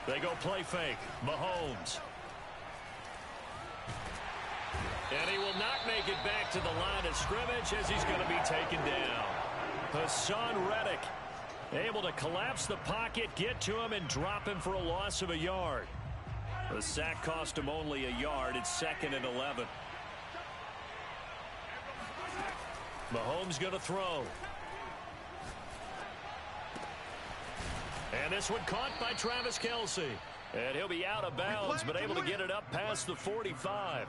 They go play fake. Mahomes. And he will not make it back to the line of scrimmage as he's going to be taken down. Hassan Reddick able to collapse the pocket, get to him, and drop him for a loss of a yard. The sack cost him only a yard. It's 2nd and 11. Mahomes going to throw. And this one caught by Travis Kelce. And he'll be out of bounds, but able to get it up past the 45.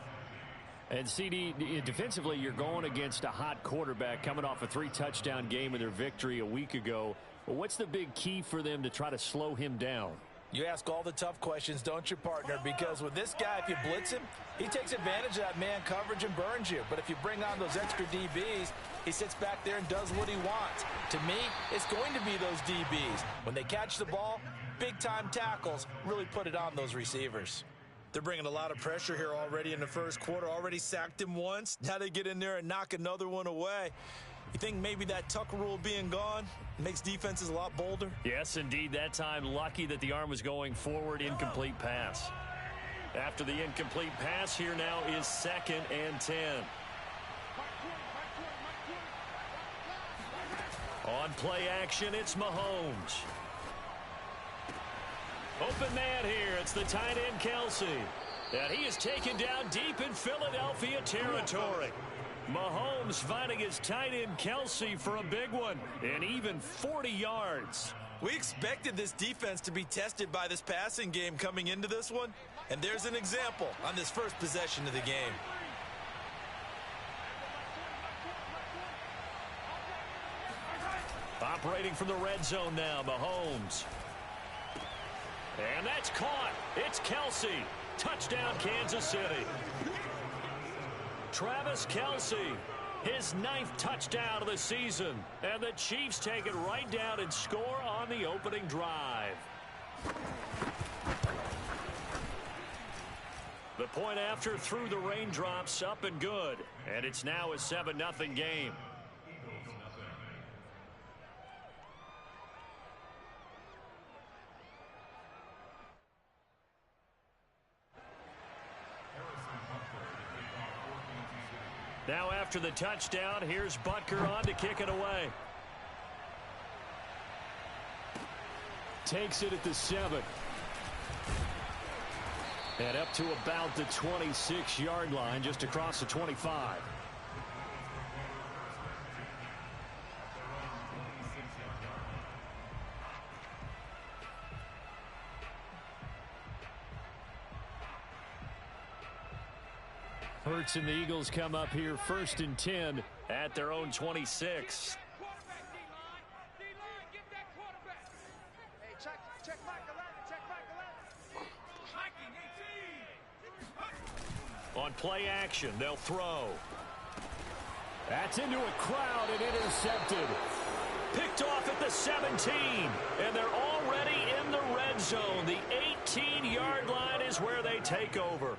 And, CD, defensively, you're going against a hot quarterback coming off a 3-touchdown game in their victory a week ago. Well, what's the big key for them to try to slow him down? You ask all the tough questions, don't you, partner? Because with this guy, if you blitz him, he takes advantage of that man coverage and burns you. But if you bring on those extra DBs, he sits back there and does what he wants. To me, it's going to be those DBs. When they catch the ball, big-time tackles really put it on those receivers. They're bringing a lot of pressure here already in the first quarter. Already sacked him once. Now they get in there and knock another one away. You think maybe that tuck rule being gone makes defenses a lot bolder? Yes, indeed. That time, lucky that the arm was going forward. Incomplete pass. After the incomplete pass, here now is 2nd and 10. On play action, it's Mahomes. Open man here. It's the tight end, Kelce. And he is taken down deep in Philadelphia territory. Mahomes finding his tight end, Kelce, for a big one. And even 40 yards. We expected this defense to be tested by this passing game coming into this one. And there's an example on this first possession of the game. Operating from the red zone now, Mahomes. And that's caught. It's Kelce. Touchdown, Kansas City. Travis Kelce, his 9th touchdown of the season. And the Chiefs take it right down and score on the opening drive. The point after through the raindrops, up and good. And it's now a 7-0 game. Now after the touchdown, here's Butker on to kick it away. Takes it at the 7. And up to about the 26-yard line, just across the 25. Hurts and the Eagles come up here 1st and 10 at their own 26. On play action, they'll throw. That's into a crowd and intercepted. Picked off at the 17, and they're already in the red zone. The 18-yard line is where they take over.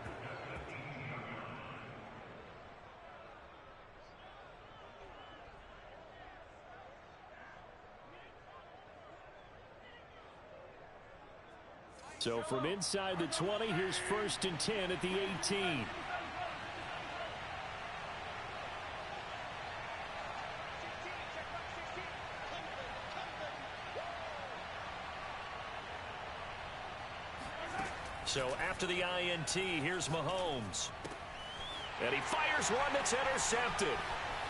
So from inside the 20, here's 1st and 10 at the 18. So after the INT, here's Mahomes. And he fires one that's intercepted.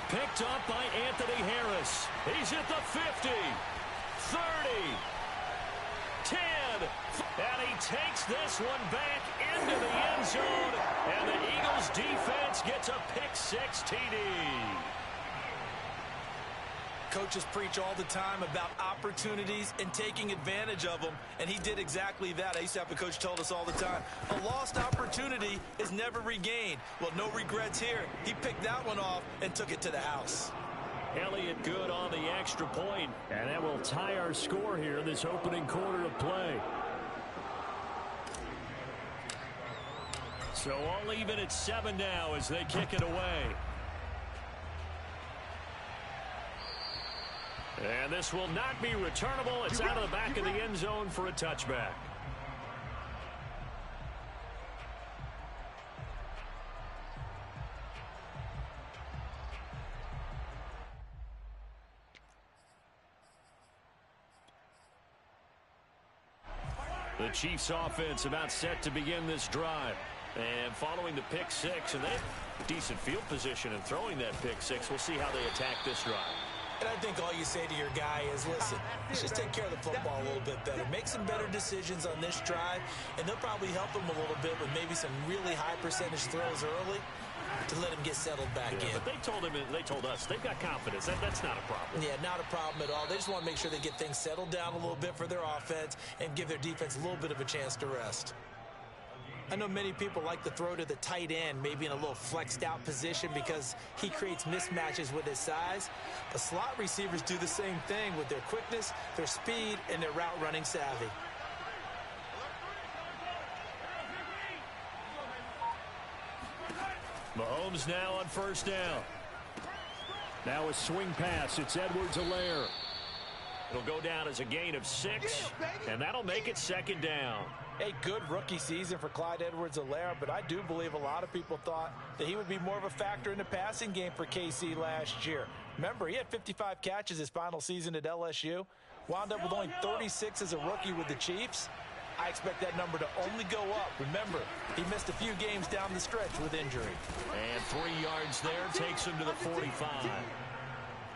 Picked up by Anthony Harris. He's at the 50, 30, 10. And he takes this one back into the end zone. And the Eagles defense gets a pick-6 TD. Coaches preach all the time about opportunities and taking advantage of them, and he did exactly that. I used to have a coach told us all the time, a lost opportunity is never regained. Well, no regrets here. He picked that one off and took it to the house. Elliott good on the extra point, and that will tie our score here in this opening quarter of play. So all even at 7 now as they kick it away. And this will not be returnable. It's out of the back of the end zone for a touchback. The Chiefs offense about set to begin this drive. And following the pick six, and they have decent field position in throwing that pick six. We'll see how they attack this drive. And I think all you say to your guy is, listen, let's just take care of the football a little bit better. Make some better decisions on this drive, and they'll probably help him a little bit with maybe some really high percentage throws early to let him get settled back in. But they told us they've got confidence. That's not a problem. Yeah, not a problem at all. They just want to make sure they get things settled down a little bit for their offense and give their defense a little bit of a chance to rest. I know many people like to throw to the tight end, maybe in a little flexed out position because he creates mismatches with his size. But slot receivers do the same thing with their quickness, their speed, and their route running savvy. Mahomes now on first down. Now a swing pass. It's Edwards-Helaire. It'll go down as a gain of 6, and that'll make it second down. A good rookie season for Clyde Edwards-Helaire, but I do believe a lot of people thought that he would be more of a factor in the passing game for KC last year. Remember, he had 55 catches his final season at LSU, wound up with only 36 as a rookie with the Chiefs. I expect that number to only go up. Remember, he missed a few games down the stretch with injury. And 3 yards there takes him to the 45.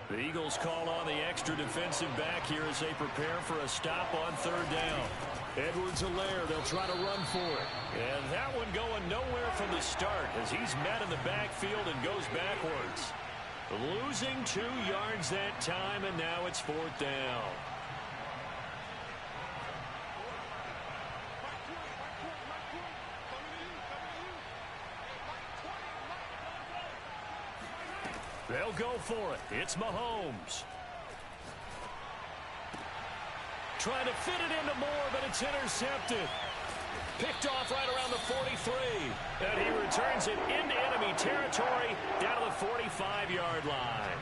The Eagles call on the extra defensive back here as they prepare for a stop on third down. Edwards-Helaire, they'll try to run for it. And that one going nowhere from the start as he's met in the backfield and goes backwards. Losing 2 yards that time, and now it's fourth down. They'll go for it. It's Mahomes. Trying to fit it into Moore, but it's intercepted. Picked off right around the 43. And he returns it into enemy territory down to the 45-yard line.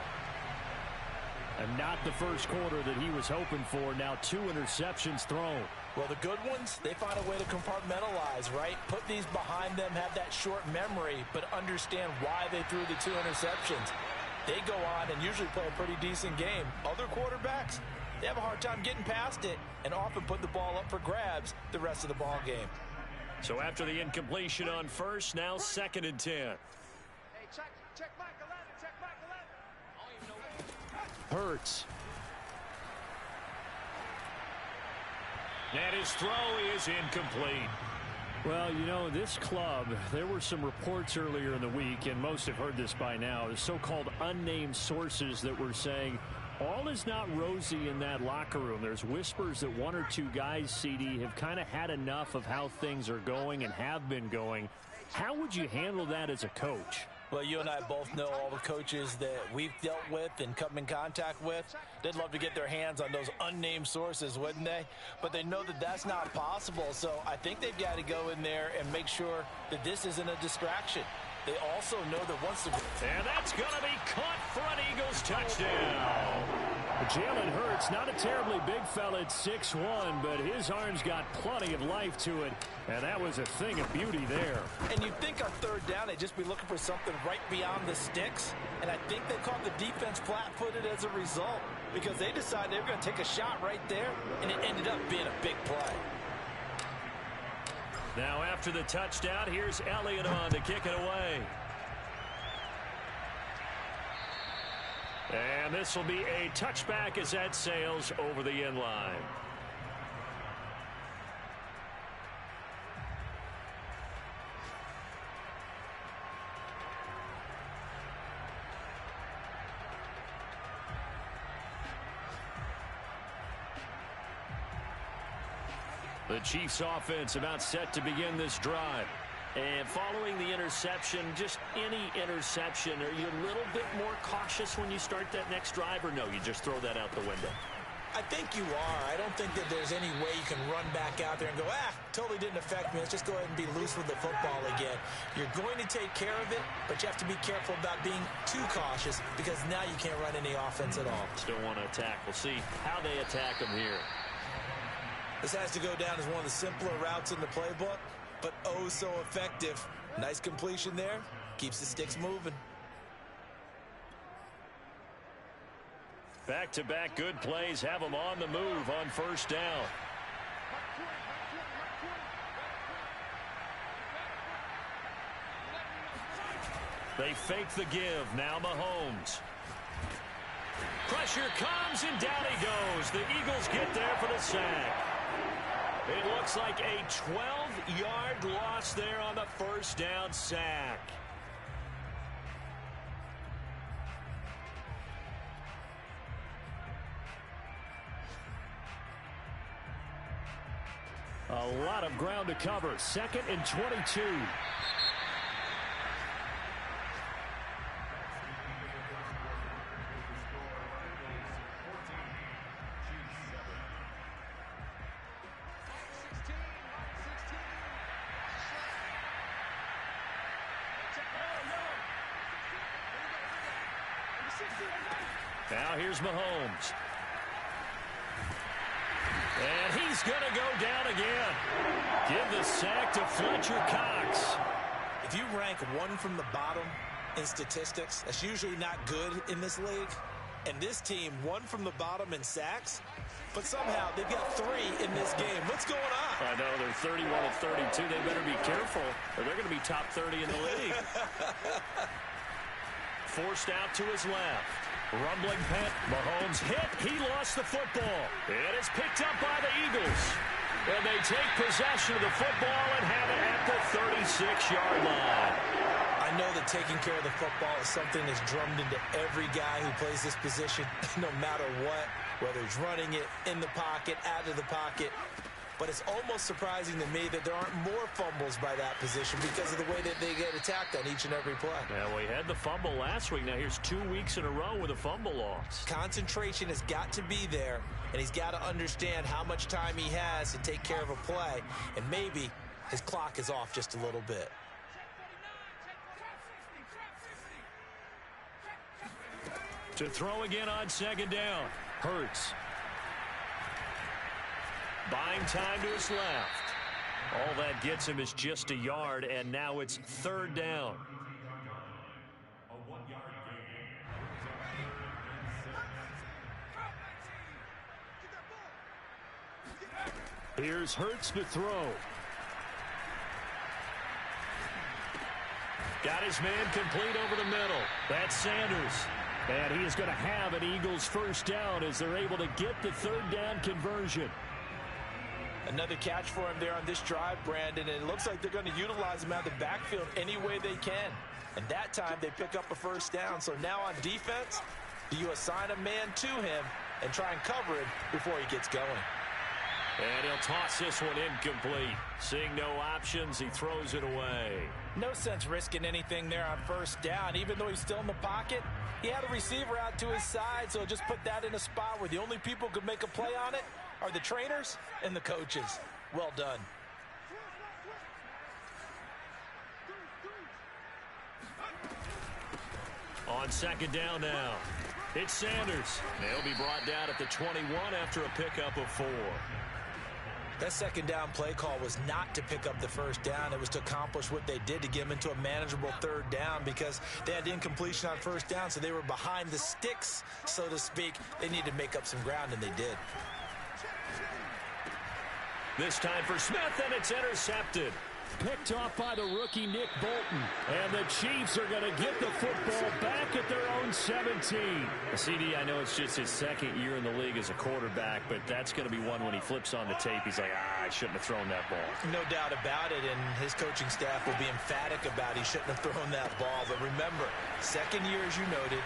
And not the first quarter that he was hoping for. Now 2 interceptions thrown. Well, the good ones, they find a way to compartmentalize, right? Put these behind them, have that short memory, but understand why they threw the 2 interceptions. They go on and usually play a pretty decent game. Other quarterbacks, they have a hard time getting past it and often put the ball up for grabs the rest of the ball game. So after the incompletion on first, now 2nd and 10. Hey, check back 11. Hurts. And his throw is incomplete. Well, you know, this club, there were some reports earlier in the week, and most have heard this by now, the so-called unnamed sources that were saying all is not rosy in that locker room. There's whispers that 1 or 2 guys, CD, have kind of had enough of how things are going and have been going. How would you handle that as a coach? Well, you and I both know all the coaches that we've dealt with and come in contact with. They'd love to get their hands on those unnamed sources, wouldn't they? But they know that that's not possible, so I think they've got to go in there and make sure that this isn't a distraction. They also know that once the... And that's going to be caught for an Eagles touchdown. Jalen Hurts, not a terribly big fella at 6'1", but his arm's got plenty of life to it, and that was a thing of beauty there. And you'd think on third down they'd just be looking for something right beyond the sticks, and I think they caught the defense flat-footed as a result because they decided they were going to take a shot right there, and it ended up being a big play. Now after the touchdown, here's Elliott on to kick it away. And this will be a touchback as that sails over the end line. The Chiefs offense about set to begin this drive. And following the interception, just any interception, are you a little bit more cautious when you start that next drive, or no, you just throw that out the window? I think you are. I don't think that there's any way you can run back out there and go, totally didn't affect me. Let's just go ahead and be loose with the football again. You're going to take care of it, but you have to be careful about being too cautious because now you can't run any offense at all. Still want to attack. We'll see how they attack them here. This has to go down as one of the simpler routes in the playbook, but oh so effective. Nice completion there. Keeps the sticks moving. Back-to-back good plays have them on the move on first down. They fake the give. Now Mahomes. Pressure comes, and down he goes. The Eagles get there for the sack. It looks like a 12-yard loss there on the first down sack. A lot of ground to cover. 2nd and 22. Now here's Mahomes. And he's going to go down again. Give the sack to Fletcher Cox. If you rank one from the bottom in statistics, that's usually not good in this league. And this team, one from the bottom in sacks, but somehow they've got 3 in this game. What's going on? I know, they're 31 and 32. They better be careful, or they're going to be top 30 in the league. Forced out to his left. Rumbling pet. Mahomes hit. He lost the football. And it's picked up by the Eagles. And they take possession of the football and have it at the 36-yard line. I know that taking care of the football is something that's drummed into every guy who plays this position, no matter what, whether he's running it, in the pocket, out of the pocket. But it's almost surprising to me that there aren't more fumbles by that position because of the way that they get attacked on each and every play. Yeah, we had the fumble last week. Now here's 2 weeks in a row with a fumble loss. Concentration has got to be there, and he's got to understand how much time he has to take care of a play, and maybe his clock is off just a little bit. To throw again on 2nd down. Hurts. Buying time to his left. All that gets him is just a yard, and now it's 3rd down. Here's Hurts to throw. Got his man complete over the middle. That's Sanders. And he is going to have an Eagles first down as they're able to get the 3rd down conversion. Another catch for him there on this drive, Brandon, and it looks like they're going to utilize him out of the backfield any way they can. And that time they pick up a first down. So now on defense, do you assign a man to him and try and cover him before he gets going? And he'll toss this one incomplete. Seeing no options, he throws it away. No sense risking anything there on first down. Even though he's still in the pocket, he had a receiver out to his side, so just put that in a spot where the only people who could make a play on it are the trainers and the coaches. Well done. On 2nd down now, it's Sanders. They'll be brought down at the 21 after a pickup of 4. That 2nd down play call was not to pick up the first down. It was to accomplish what they did to get them into a manageable 3rd down because they had incompletion on first down, so they were behind the sticks, so to speak. They needed to make up some ground, and they did. This time for Smith, and it's intercepted. Picked off by the rookie Nick Bolton. And the Chiefs are going to get the football back at their own 17. CD, I know it's just his 2nd year in the league as a quarterback, but that's going to be one when he flips on the tape. He's like, I shouldn't have thrown that ball. No doubt about it, and his coaching staff will be emphatic about he shouldn't have thrown that ball. But remember, 2nd year, as you noted,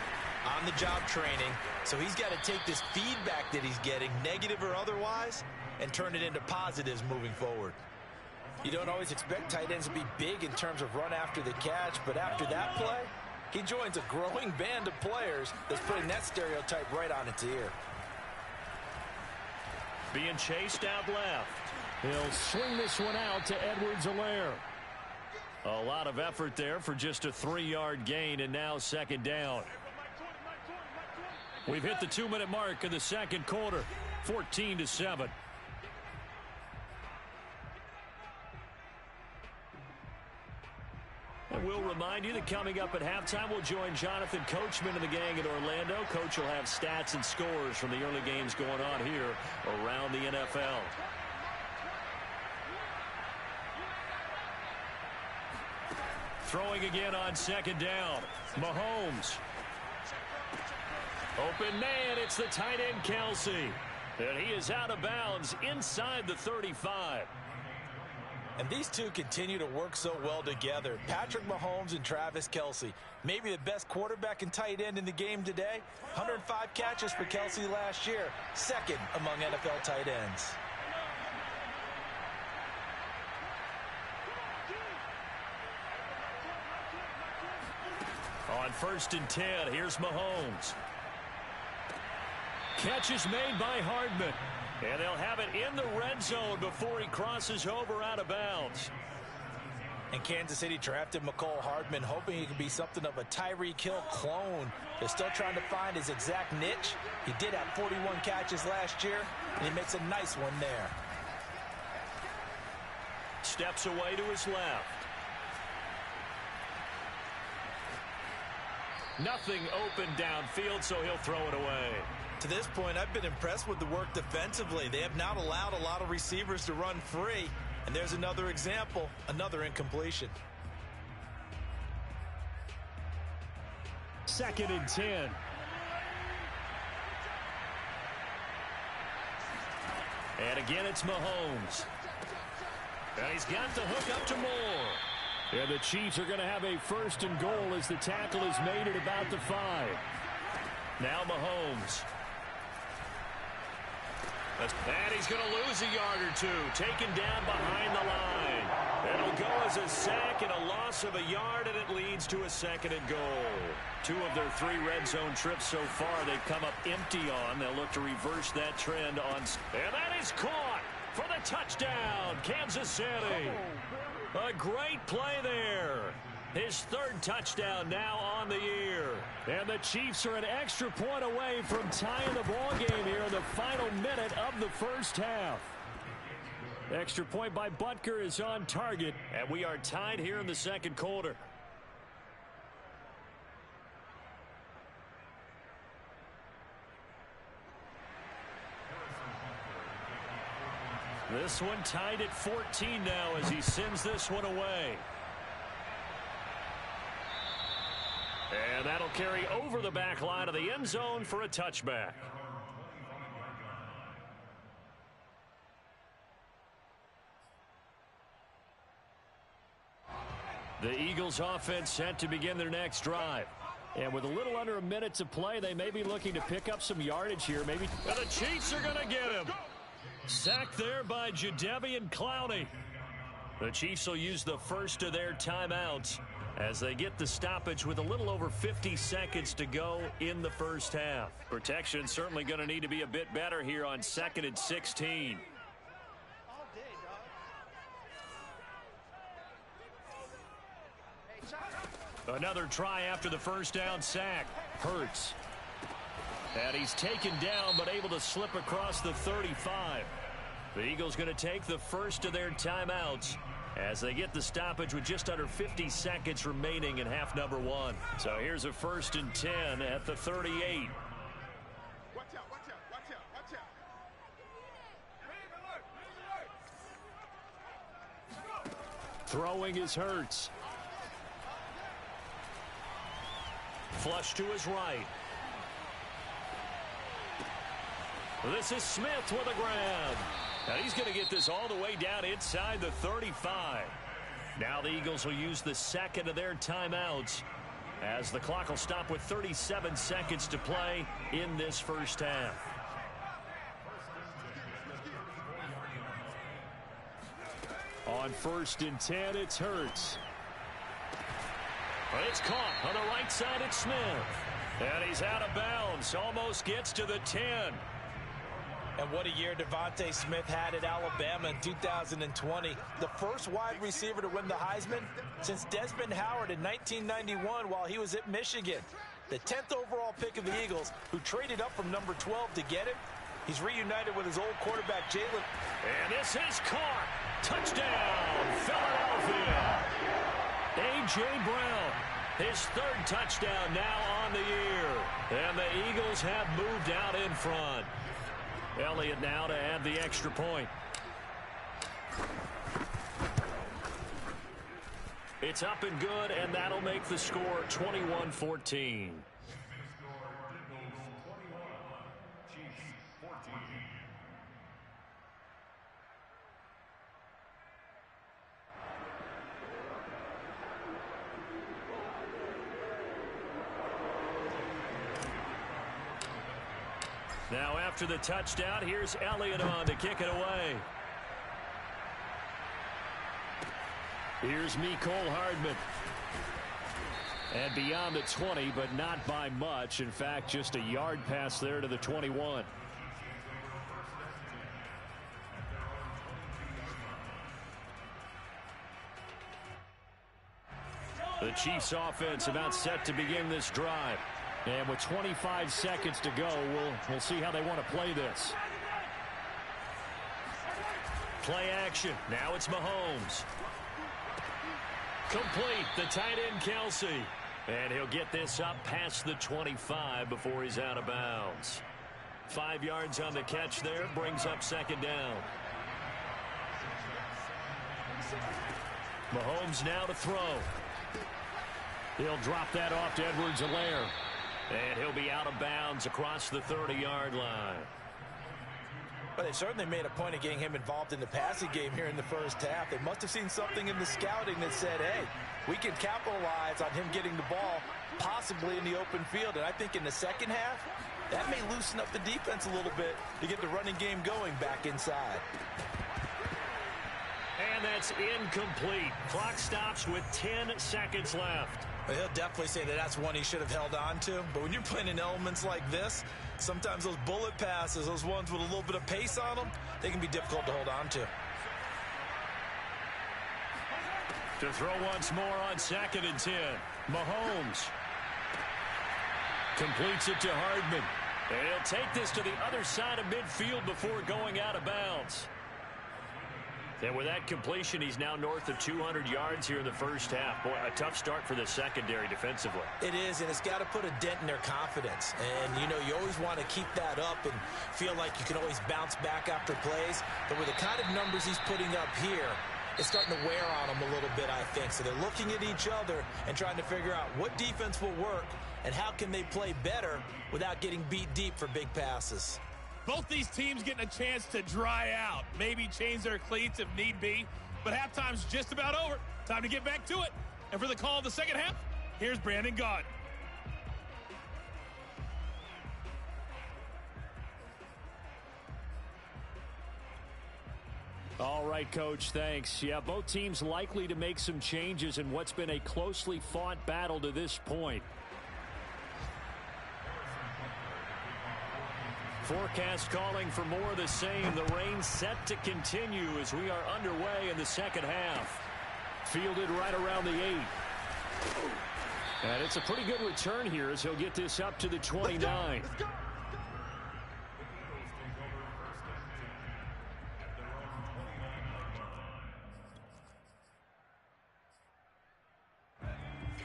on-the-job training. So he's got to take this feedback that he's getting, negative or otherwise, and turn it into positives moving forward. You don't always expect tight ends to be big in terms of run after the catch, but after that play, he joins a growing band of players that's putting that stereotype right on its ear. Being chased out left. He'll swing this one out to Edwards-Helaire. A lot of effort there for just a 3-yard gain, and now 2nd down. We've hit the 2-minute mark in the 2nd quarter, 14-7. And we'll remind you that coming up at halftime, we'll join Jonathan Coachman and the gang in Orlando. Coach will have stats and scores from the early games going on here around the NFL. Throwing again on second down. Mahomes. Open man, it's the tight end Kelce. And he is out of bounds inside the 35. And these two continue to work so well together. Patrick Mahomes and Travis Kelce. Maybe the best quarterback and tight end in the game today. 105 catches for Kelce last year. Second among NFL tight ends. On 1st and 10, here's Mahomes. Catch is made by Hardman. And they'll have it in the red zone before he crosses over out of bounds. And Kansas City drafted Mecole Hardman, hoping he could be something of a Tyreek Hill clone. They're still trying to find his exact niche. He did have 41 catches last year, and he makes a nice one there. Steps away to his left. Nothing open downfield, so he'll throw it away. To this point, I've been impressed with the work defensively. They have not allowed a lot of receivers to run free. And there's another example, another incompletion. 2nd and 10. And again, it's Mahomes. And he's got the hook up to Moore. And the Chiefs are going to have a 1st and goal as the tackle is made at about the 5. Now Mahomes. And he's going to lose a yard or two. Taken down behind the line. It'll go as a sack and a loss of a yard, and it leads to a 2nd and goal. 2 of their 3 red zone trips so far they've come up empty on. They'll look to reverse that trend on. And that is caught for the touchdown, Kansas City. A great play there. His 3rd touchdown now on the year. And the Chiefs are an extra point away from tying the ball game here in the final minute of the 1st half. Extra point by Butker is on target, and we are tied here in the 2nd quarter. This one tied at 14 now as he sends this one away. And that'll carry over the back line of the end zone for a touchback. The Eagles offense set to begin their next drive. And with a little under a minute to play, they may be looking to pick up some yardage here. Maybe. And the Chiefs are going to get him. Sacked there by Jadeveon Clowney. The Chiefs will use the first of their timeouts as they get the stoppage with a little over 50 seconds to go in the 1st half. Protection certainly going to need to be a bit better here on 2nd and 16. Another try after the 1st down sack. Hurts. And he's taken down but able to slip across the 35. The Eagles going to take the first of their timeouts as they get the stoppage with just under 50 seconds remaining in half number 1. So here's a 1st and 10 at the 38. Watch out, watch out, watch out, watch out. Throwing is Hurts. Flush to his right. This is Smith with a grab. And he's going to get this all the way down inside the 35. Now the Eagles will use the 2nd of their timeouts as the clock will stop with 37 seconds to play in this 1st half. On 1st and 10, it's Hurts. It's caught on the right side. It's Smith. And he's out of bounds. Almost gets to the 10. And what a year Devontae Smith had at Alabama in 2020. The first wide receiver to win the Heisman since Desmond Howard in 1991 while he was at Michigan. The 10th overall pick of the Eagles, who traded up from number 12 to get him. He's reunited with his old quarterback, Jalen. And this is caught. Touchdown, Philadelphia. A.J. Brown, his 3rd touchdown now on the year. And the Eagles have moved out in front. Elliott now to add the extra point. It's up and good, and that'll make the score 21-14. Now after the touchdown, here's Elliott on to kick it away. Here's Mecole Hardman. And beyond the 20, but not by much. In fact, just a yard pass there to the 21. The Chiefs offense about set to begin this drive. And with 25 seconds to go, we'll see how they want to play this. Play action. Now it's Mahomes. Complete. The tight end, Kelsey. And he'll get this up past the 25 before he's out of bounds. 5 yards on the catch there. Brings up second down. Mahomes now to throw. He'll drop that off to Edwards-Helaire. And he'll be out of bounds across the 30-yard line. But they certainly made a point of getting him involved in the passing game here in the first half. They must have seen something in the scouting that said, hey, we can capitalize on him getting the ball possibly in the open field. And I think in the second half, that may loosen up the defense a little bit to get the running game going back inside. And that's incomplete. Clock stops with 10 seconds left. But he'll definitely say that that's one he should have held on to. But when you're playing in elements like this, sometimes those bullet passes, those ones with a little bit of pace on them, they can be difficult to hold on to. To throw once more on 2nd and 10. Mahomes completes it to Hardman. And he'll take this to the other side of midfield before going out of bounds. And with that completion, he's now north of 200 yards here in the first half. Boy, a tough start for the secondary defensively. It is, and it's got to put a dent in their confidence. And, you know, you always want to keep that up and feel like you can always bounce back after plays. But with the kind of numbers he's putting up here, it's starting to wear on them a little bit, I think. So they're looking at each other and trying to figure out what defense will work and how can they play better without getting beat deep for big passes. Both these teams getting a chance to dry out, maybe change their cleats if need be. But halftime's just about over. Time to get back to it. And for the call of the second half, here's Brandon Gaudin. All right, Coach, thanks. Yeah, both teams likely to make some changes in what's been a closely fought battle to this point. Forecast calling for more of the same. The rain set to continue as we are underway in the second half. Fielded right around the 8. And it's a pretty good return here as he'll get this up to the 29. Let's go.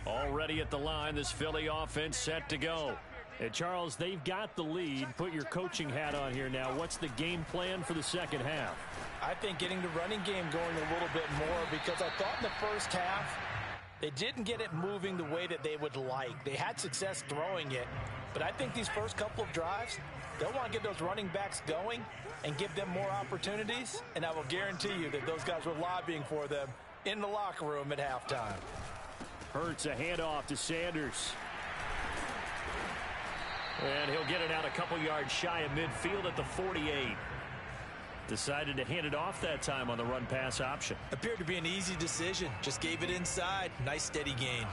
Already at the line, this Philly offense set to go. And Charles, they've got the lead. Put your coaching hat on here now. What's the game plan for the second half? I think getting the running game going a little bit more, because I thought in the first half they didn't get it moving the way that they would like. They had success throwing it, but I think these first couple of drives, they'll want to get those running backs going and give them more opportunities, and I will guarantee you that those guys were lobbying for them in the locker room at halftime. Hurts a handoff to Sanders. And he'll get it out a couple yards shy of midfield at the 48. Decided to hand it off that time on the run-pass option. Appeared to be an easy decision. Just gave it inside. Nice steady gain.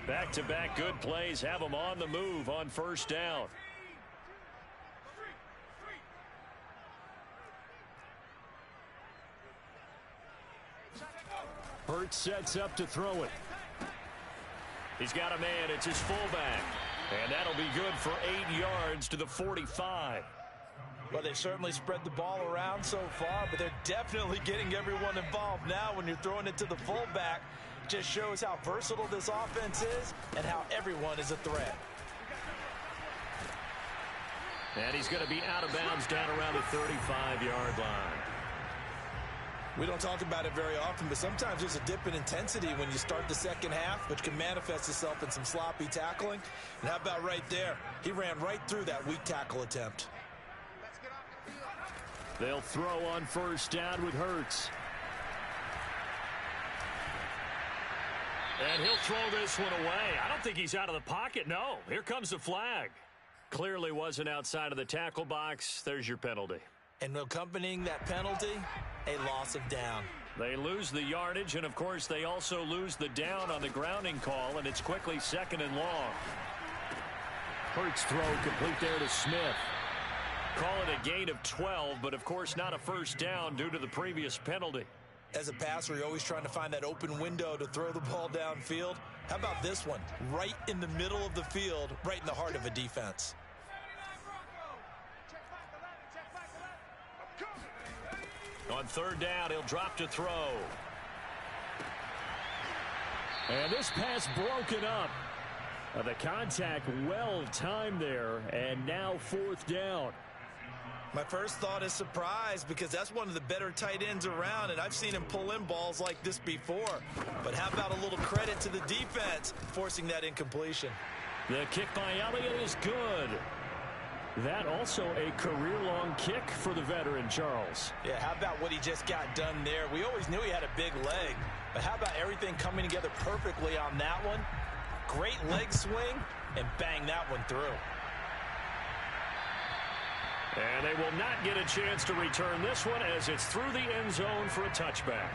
Back-to-back good plays have them on the move on first down. Hurts sets up to throw it. He's got a man. It's his fullback. And that'll be good for 8 yards to the 45. Well, they've certainly spread the ball around so far, but they're definitely getting everyone involved now when you're throwing it to the fullback. Just shows how versatile this offense is and how everyone is a threat. And he's going to be out of bounds down around the 35-yard line. We don't talk about it very often, but sometimes there's a dip in intensity when you start the second half, which can manifest itself in some sloppy tackling. And how about right there? He ran right through that weak tackle attempt. They'll throw on first down with Hurts. And he'll throw this one away. I don't think he's out of the pocket. No, here comes the flag. Clearly wasn't outside of the tackle box. There's your penalty. And accompanying that penalty, a loss of down. They lose the yardage, and of course they also lose the down on the grounding call, and it's quickly 2nd and long. Hurts throw complete there to Smith. Call it a gain of 12, but of course not a first down due to the previous penalty. As a passer, you're always trying to find that open window to throw the ball downfield. How about this one? Right in the middle of the field, right in the heart of a defense. On 3rd down, he'll drop to throw. And this pass broken up. The contact well timed there, and now 4th down. My first thought is surprise, because that's one of the better tight ends around, and I've seen him pull in balls like this before. But how about a little credit to the defense forcing that incompletion? The kick by Elliott is good. That also a career-long kick for the veteran, Charles. Yeah, how about what he just got done there? We always knew he had a big leg, but how about everything coming together perfectly on that one? Great leg swing, and bang that one through. And they will not get a chance to return this one as it's through the end zone for a touchback.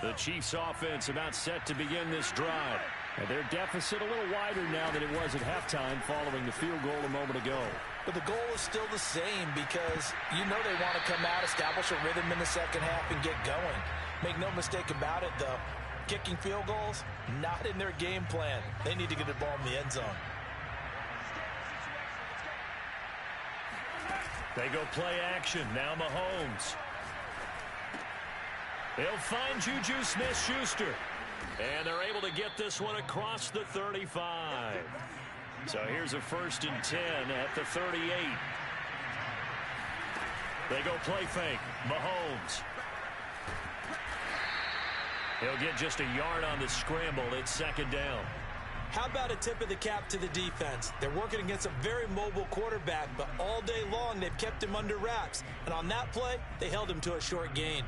The Chiefs offense about set to begin this drive. And their deficit a little wider now than it was at halftime following the field goal a moment ago. But the goal is still the same, because you know they want to come out, establish a rhythm in the second half, and get going. Make no mistake about it, though. Kicking field goals, not in their game plan. They need to get the ball in the end zone. They go play action. Now Mahomes. He'll find Juju Smith-Schuster. And they're able to get this one across the 35. So here's a 1st and 10 at the 38. They go play fake. Mahomes. He'll get just a yard on the scramble. It's 2nd down. How about a tip of the cap to the defense? They're working against a very mobile quarterback, but all day long they've kept him under wraps. And on that play, they held him to a short gain.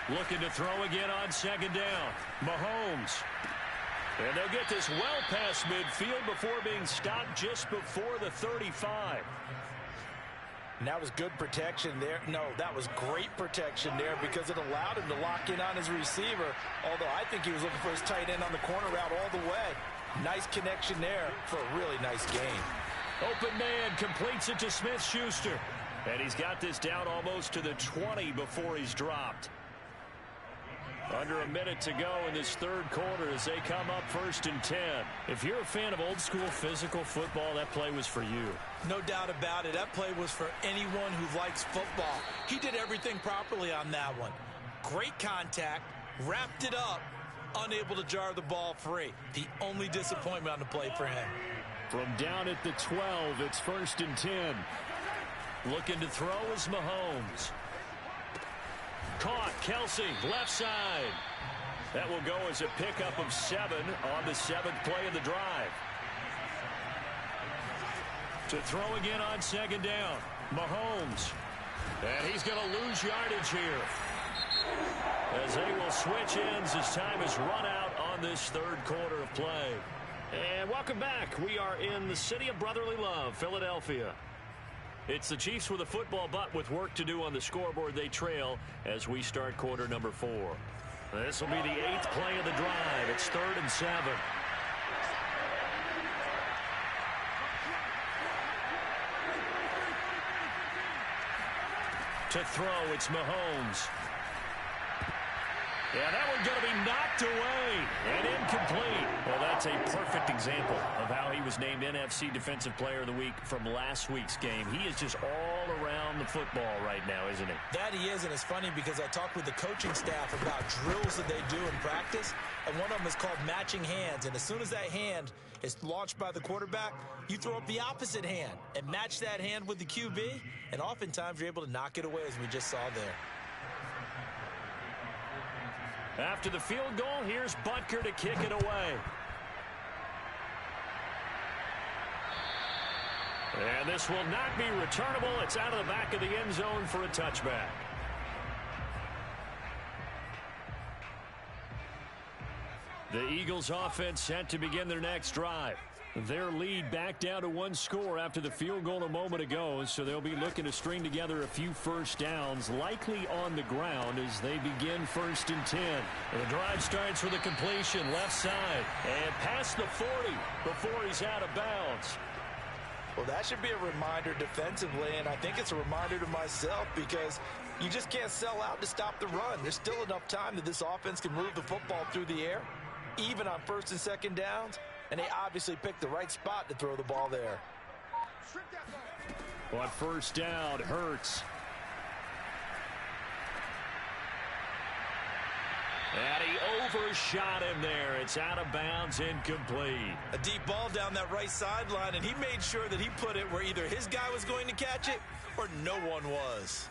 Looking to throw again on 2nd down. Mahomes. And they'll get this well past midfield before being stopped just before the 35. And that was good protection there. No, that was great protection there, because it allowed him to lock in on his receiver, although I think he was looking for his tight end on the corner route all the way. Nice connection there for a really nice gain. Open man completes it to Smith-Schuster. And he's got this down almost to the 20 before he's dropped. Under a minute to go in this 3rd quarter as they come up 1st and 10. If you're a fan of old school physical football, that play was for you. No doubt about it. That play was for anyone who likes football. He did everything properly on that one. Great contact, wrapped it up, unable to jar the ball free. The only disappointment on the play for him. From down at the 12, it's 1st and 10. Looking to throw is Mahomes. Caught, Kelsey, left side. That will go as a pickup of 7 on the 7th play of the drive. To throw again on 2nd down, Mahomes. And he's going to lose yardage here, as they will switch ends as time is run out on this 3rd quarter of play. And welcome back. We are in the city of brotherly love, Philadelphia. It's the Chiefs with a football, but with work to do on the scoreboard. They trail as we start quarter number 4. This will be the 8th play of the drive. It's 3rd and 7. To throw, it's Mahomes. Yeah, that one's going to be knocked away and incomplete. Well, that's a perfect example of how he was named NFC Defensive Player of the Week from last week's game. He is just all around the football right now, isn't he? That he is, and it's funny because I talked with the coaching staff about drills that they do in practice, and one of them is called matching hands. And as soon as that hand is launched by the quarterback, you throw up the opposite hand and match that hand with the QB, and oftentimes you're able to knock it away, as we just saw there. After the field goal, here's Butker to kick it away. And this will not be returnable. It's out of the back of the end zone for a touchback. The Eagles offense set to begin their next drive. Their lead back down to 1 score after the field goal a moment ago, so they'll be looking to string together a few first downs, likely on the ground as they begin 1st and 10. The drive starts with a completion left side and past the 40 before he's out of bounds. Well, that should be a reminder defensively, and I think it's a reminder to myself because you just can't sell out to stop the run. There's still enough time that this offense can move the football through the air, even on 1st and 2nd downs. And they obviously picked the right spot to throw the ball there. On 1st down, Hurts. And he overshot him there. It's out of bounds, incomplete. A deep ball down that right sideline, and he made sure that he put it where either his guy was going to catch it or no one was.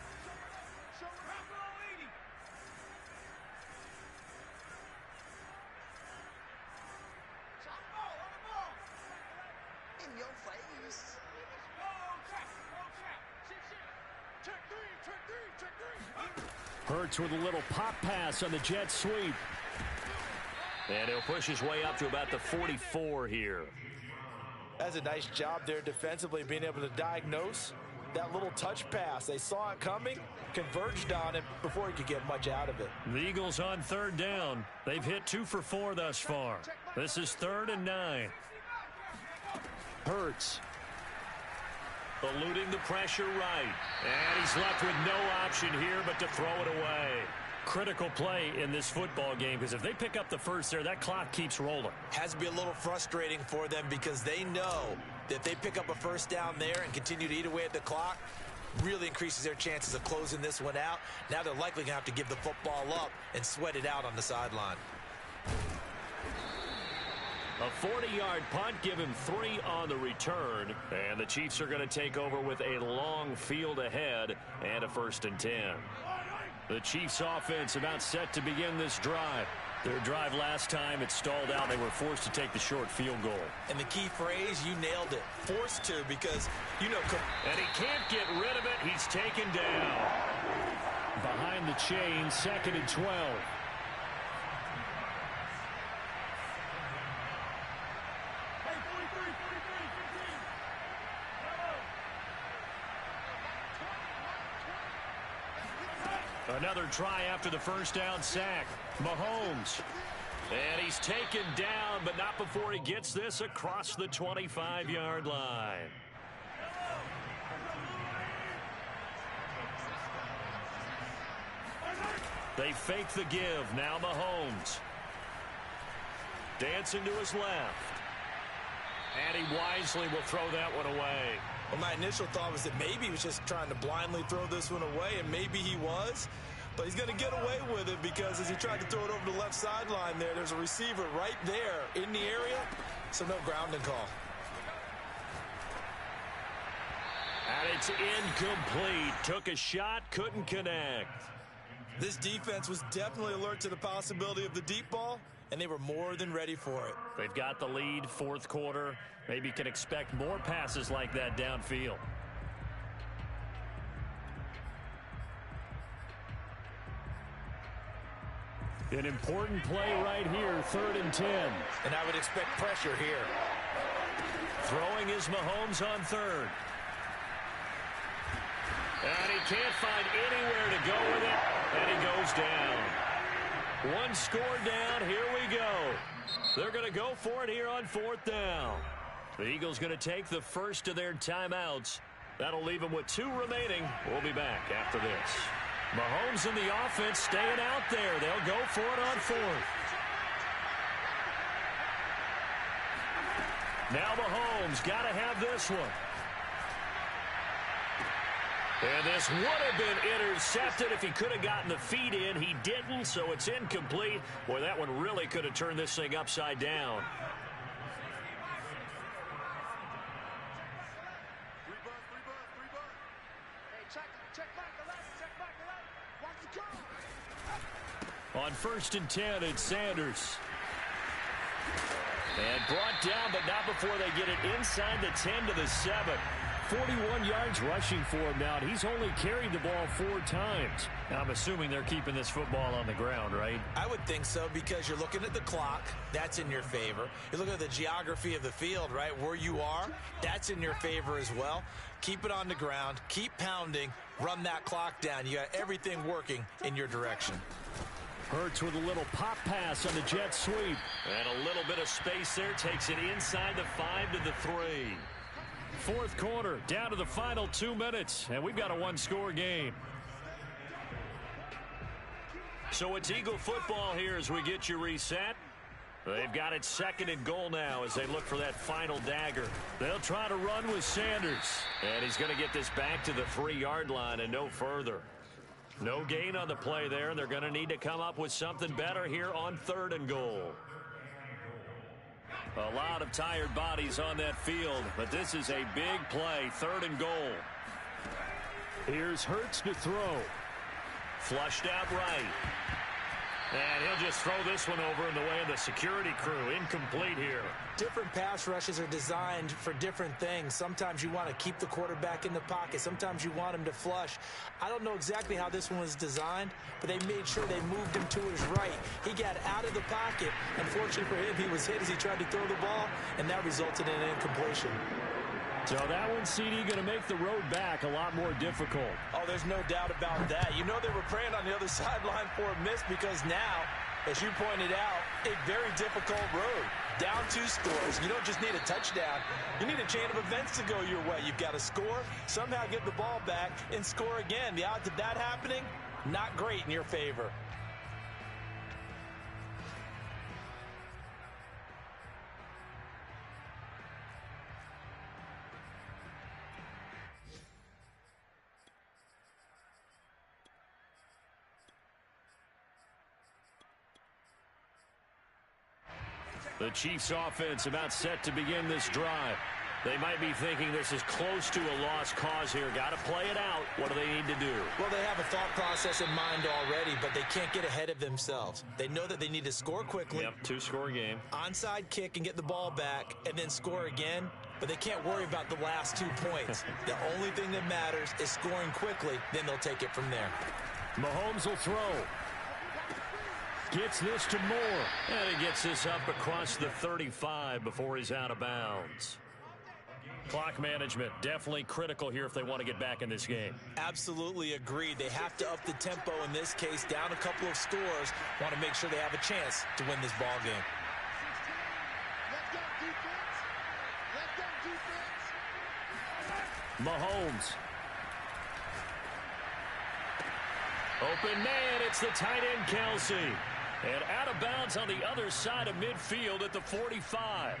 Hurts with a little pop pass on the jet sweep. And he'll push his way up to about the 44 here. That's a nice job there defensively, being able to diagnose that little touch pass. They saw it coming, converged on it before he could get much out of it. The Eagles on 3rd down. They've hit 2 for 4 thus far. This is 3rd and 9. Hurts. Eluding the pressure right. And he's left with no option here but to throw it away. Critical play in this football game because if they pick up the first there, that clock keeps rolling. Has to be a little frustrating for them because they know that if they pick up a first down there and continue to eat away at the clock, really increases their chances of closing this one out. Now they're likely going to have to give the football up and sweat it out on the sideline. A 40-yard punt, give him 3 on the return. And the Chiefs are going to take over with a long field ahead and a 1st and 10. The Chiefs offense about set to begin this drive. Their drive last time, it stalled out. They were forced to take the short field goal. And the key phrase, you nailed it. Forced to, because, you know. And he can't get rid of it. He's taken down. Behind the chain, 2nd and 12. Another try after the first down sack. Mahomes. And he's taken down, but not before he gets this across the 25-yard line. They fake the give. Now Mahomes. Dancing to his left. And he wisely will throw that one away. Well, my initial thought was that maybe he was just trying to blindly throw this one away, and maybe he was. But he's going to get away with it because as he tried to throw it over the left sideline there's a receiver right there in the area, so no grounding call. And it's incomplete. Took a shot, couldn't connect. This defense was definitely alert to the possibility of the deep ball, and they were more than ready for it. They've got the lead, 4th quarter. Maybe can expect more passes like that downfield. An important play right here, 3rd and 10. And I would expect pressure here. Throwing is Mahomes on 3rd. And he can't find anywhere to go with it, and he goes down. One score down, here we go. They're going to go for it here on 4th down. The Eagles going to take the first of their timeouts. That'll leave them with 2 remaining. We'll be back after this. Mahomes and the offense staying out there. They'll go for it on 4th. Now Mahomes got to have this one. And this would have been intercepted if he could have gotten the feet in. He didn't, so it's incomplete. Boy, that one really could have turned this thing upside down. On 1st and 10, it's Sanders. And brought down, but not before they get it inside the 10 to the 7. 41 yards rushing for him now, and he's only carried the ball 4 times. Now, I'm assuming they're keeping this football on the ground, right? I would think so, because you're looking at the clock. That's in your favor. You're looking at the geography of the field, right? Where you are, that's in your favor as well. Keep it on the ground. Keep pounding. Run that clock down. You got everything working in your direction. Hurts with a little pop pass on the jet sweep. And a little bit of space there. Takes it inside the 5 to the 3. 4th quarter, down to the final 2 minutes, and we've got a 1-score game. So it's Eagle football here as we get you reset. They've got it 2nd and goal now as they look for that final dagger. They'll try to run with Sanders. And he's going to get this back to the 3-yard line and no further. No gain on the play there, and they're going to need to come up with something better here on 3rd and goal. A lot of tired bodies on that field, but this is a big play. 3rd and goal. Here's Hurts to throw. Flushed out right. And he'll just throw this one over in the way of the security crew. Incomplete here. Different pass rushes are designed for different things. Sometimes you want to keep the quarterback in the pocket. Sometimes you want him to flush. I don't know exactly how this one was designed, but they made sure they moved him to his right. He got out of the pocket. Unfortunately for him, he was hit as he tried to throw the ball, and that resulted in an incompletion. So that one, CD, going to make the road back a lot more difficult. Oh, there's no doubt about that. You know they were praying on the other sideline for a miss, because now, as you pointed out, a very difficult road. Down 2 scores. You don't just need a touchdown. You need a chain of events to go your way. You've got to score, somehow get the ball back, and score again. The odds of that happening, not great in your favor. The Chiefs offense about set to begin this drive. They might be thinking this is close to a lost cause here. Got to play it out. What do they need to do? Well, they have a thought process in mind already, but they can't get ahead of themselves. They know that they need to score quickly. Yep, 2-score game. Onside kick and get the ball back and then score again. But they can't worry about the last 2 points. The only thing that matters is scoring quickly. Then they'll take it from there. Mahomes will throw. Gets this to Moore. And he gets this up across the 35 before he's out of bounds. Clock management definitely critical here if they want to get back in this game. Absolutely agreed. They have to up the tempo in this case, down a couple of scores. Want to make sure they have a chance to win this ball game. Mahomes. Open man, it's the tight end Kelsey. And out of bounds on the other side of midfield at the 45.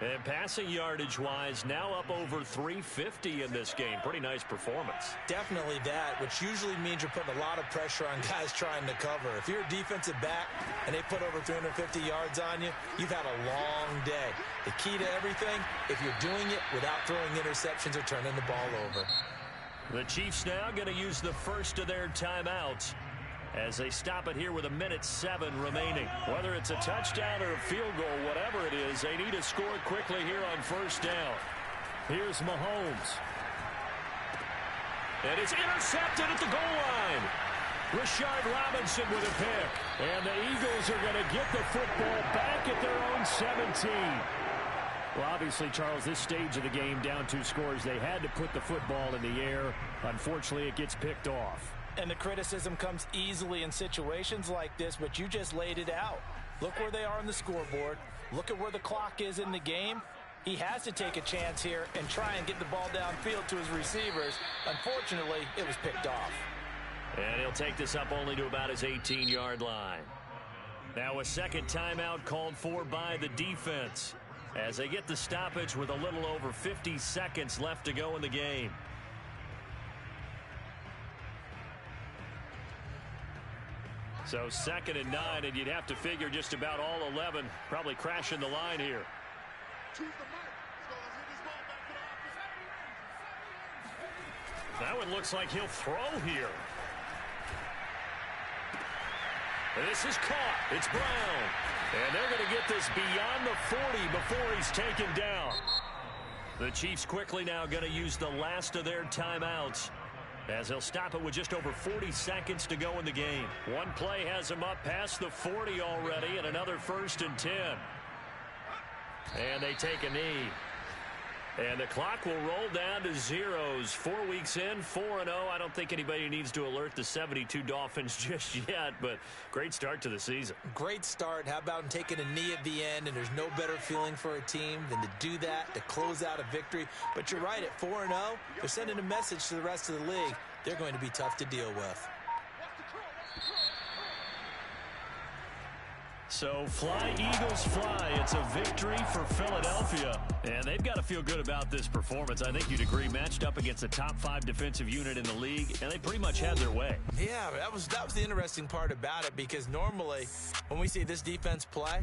And passing yardage-wise, now up over 350 in this game. Pretty nice performance. Definitely that, which usually means you're putting a lot of pressure on guys trying to cover. If you're a defensive back and they put over 350 yards on you, you've had a long day. The key to everything, if you're doing it without throwing interceptions or turning the ball over. The Chiefs now going to use the first of their timeouts as they stop it here with 1:07 remaining. Whether it's a touchdown or a field goal, whatever it is, they need to score quickly here on first down. Here's Mahomes. And it's intercepted at the goal line. Rashard Robinson with a pick. And the Eagles are going to get the football back at their own 17. Well, obviously, Charles, this stage of the game, down 2 scores, they had to put the football in the air. Unfortunately, it gets picked off. And the criticism comes easily in situations like this, but you just laid it out. Look where they are on the scoreboard. Look at where the clock is in the game. He has to take a chance here and try and get the ball downfield to his receivers. Unfortunately, it was picked off. And he'll take this up only to about his 18-yard line. Now a second timeout called for by the defense as they get the stoppage with a little over 50 seconds left to go in the game. So 2nd and 9, and you'd have to figure just about all 11 probably crashing the line here. Now it looks like he'll throw here. This is caught. It's Brown. And they're going to get this beyond the 40 before he's taken down. The Chiefs quickly now going to use the last of their timeouts as they'll stop it with just over 40 seconds to go in the game. One play has them up past the 40 already, and another 1st and 10. And they take a knee. And the clock will roll down to zeros. 4 weeks in, 4-0. I don't think anybody needs to alert the 72 Dolphins just yet, but great start to the season. Great start. How about taking a knee at the end? And there's no better feeling for a team than to do that, to close out a victory. But you're right, at 4-0, they're sending a message to the rest of the league. They're going to be tough to deal with. So fly, Eagles, fly. It's a victory for Philadelphia. And they've got to feel good about this performance. I think you'd agree, matched up against the top 5 defensive unit in the league, and they pretty much had their way. Yeah, that was the interesting part about it, because normally when we see this defense play,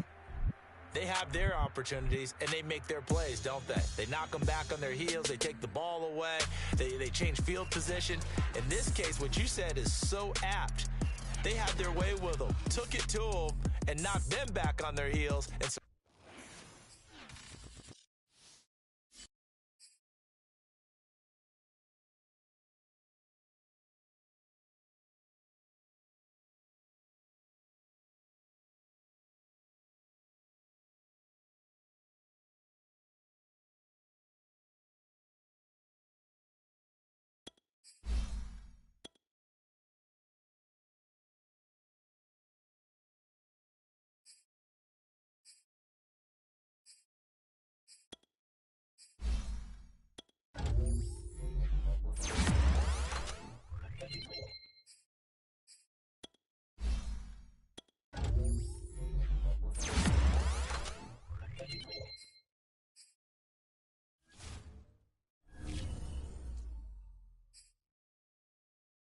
they have their opportunities and they make their plays, don't they? They knock them back on their heels. They take the ball away. They change field position. In this case, what you said is so apt. They had their way with them, took it to them, and knocked them back on their heels. And so